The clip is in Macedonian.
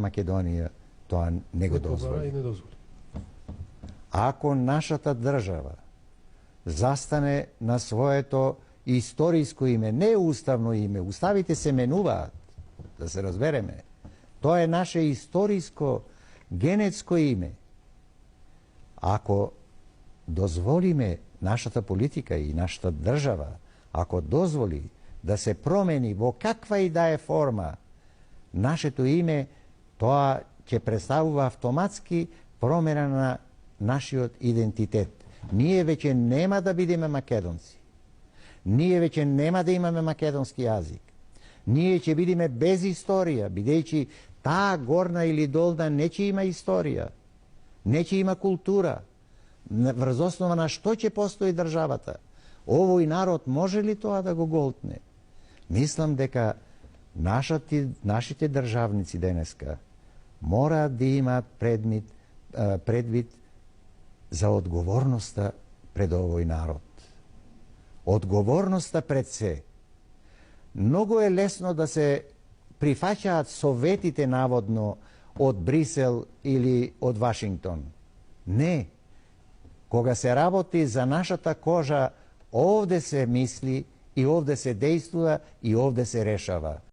Македонија тоа не го дозволи. Ако нашата држава застане на своето историско име, не уставно име, уставите се менуваат, да се разбереме, тоа е наше историско, генетско име. Ако дозволиме нашата политика и нашата држава, ако дозволи да се промени во каква и да е форма нашето име, тоа ќе представува автоматски промена на нашиот идентитет. Ние веќе нема да бидеме македонци. Ние веќе нема да имаме македонски јазик. Ние ќе бидеме без историја, бидејќи таа горна или долна не ќе има историја, не ќе има култура. Врз основа на што ќе постои државата? Овој народ може ли тоа да го голтне? Мислам дека нашите државници денеска мораат да имаат предвид за одговорноста пред овој народ. Одговорноста пред се. Многу е лесно да се прифаќаат советите наводно од Брисел или од Вашингтон. Не. Кога се работи за нашата кожа, овде се мисли и овде се действува и овде се решава.